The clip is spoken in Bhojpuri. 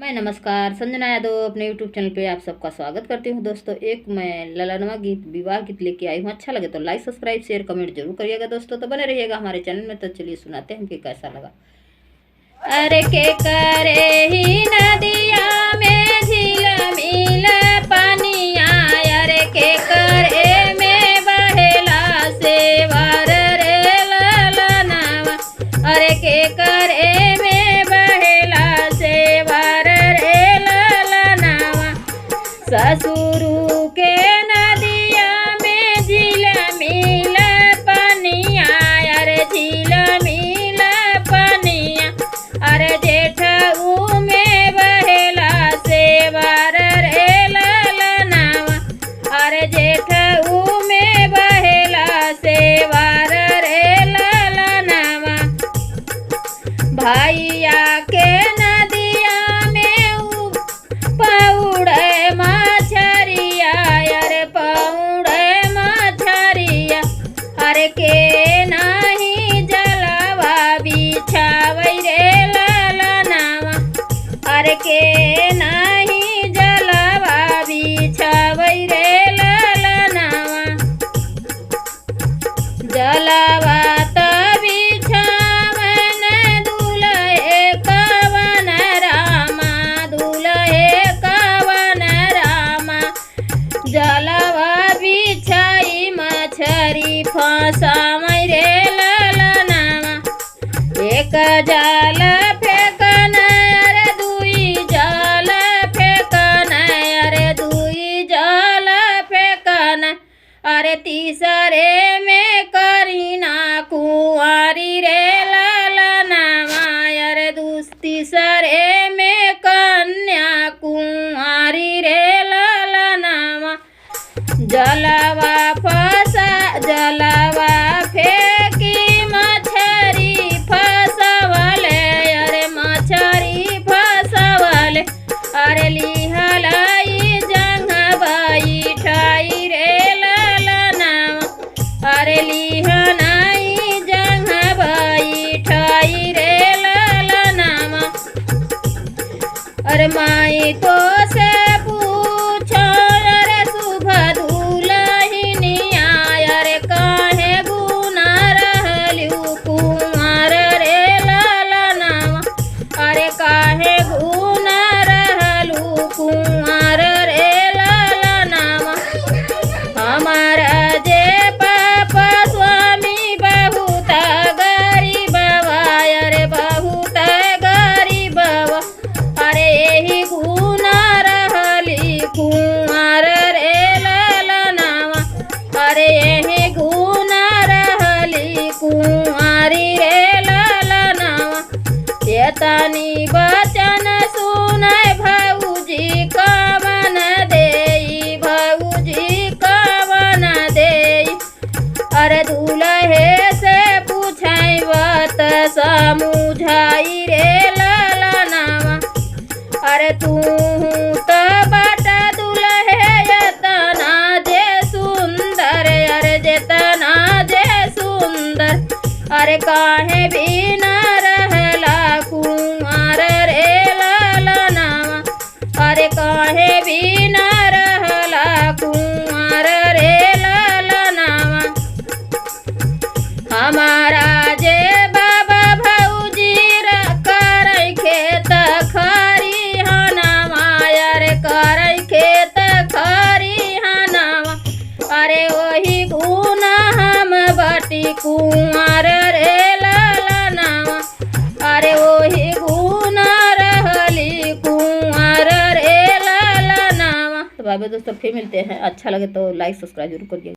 मैं नमस्कार संजना यादव अपने यूट्यूब चैनल पे आप सबका स्वागत करती हूँ। दोस्तों एक मैं ललनवा गीत विवाह गीत लेके आई हूँ। अच्छा लगे तो लाइक सब्सक्राइब शेयर कमेंट जरूर करिएगा दोस्तों। तो बने रहिएगा हमारे चैनल में। तो चलिए सुनाते हैं कि कैसा लगा। अरे के करे ही नदिया में झील मिल पानिया, अरे के करे में बहेला से वार रे ललनवा, अरे के करे में बहेला से वार रे ललनवा। ससुरु के नदिया में झील मिल पानिया, अरे झील मिल पानिया, अरे जेठऊ में बहेला से वार रे ललनवा, अरे जेठऊ में बहेला से वार रे ललनवा। भैया के नदिया में पौड़े मछरिया, अरे पौड़े मछरिया, अरे के नहीं जलवा बिछावै रे ललनवा, अरे के नहीं जलवा बिछावै रे ललनवा। जलवा त बिछावन दुलहे कवन रामा, दुलहे कवन रामा। जलवा बिछाई मछरी फंसावै रे ललनवा। एक जाल फेंकन अरे दुई जाल फेंकन, अरे दुई जाल फेंकन, अरे तीसरे में करीना कुंवारी रे ललनवा, अरे तीसरे में कन्या कुंवारी रे ललनवा। जलवा फंसा जलवा फेंकी मछरी फंसवले, अरे मछरी फंसवले, अरे लिहलाई जंघबई ठाई रे ललनवा, अरे लिहनाई जंघबई ठाई रे ललनवा। अरे माई तो से पूछो अरे शुभ दुलहिनिया, अरे काहे गुना रहलू कुंवर रे ललनवा, अरे काहे गुना रहलू कुंवर रे ललनवा। हमारा जे पापा स्वामी बहुत गरीबवा, अरे बहुत गरीबवा, अरे यही गुना रहली कुंवर रे ललनवा, अरे यही गुना रहली कुंवारी रे ललनवा। एतनी बचन सुनै भौजी कवन देई, भौजी कवन देई, अरे दुलहे से पूछैबत समुझाई रे ललनवा। अरे तू तो बट दुलहे एतना जे सुंदर, अरे जेतना जे सुंदर, अरे काहे बिना रहला कुंवर रे ललनवा, अरे काहे बिना रहला कुंवर रे ललनवा। हमारा जे बाबा भौजी करै खेत खरिहनवा, अरे करै खेत खरिहनवा, अरे वही गुना हम बटी कुंवर रे ललनवा, अरे वही गुना रहली कुंवर रे ललनवा। तो बाबा दोस्तों फिर मिलते हैं। अच्छा लगे तो लाइक सब्सक्राइब जरूर करिए।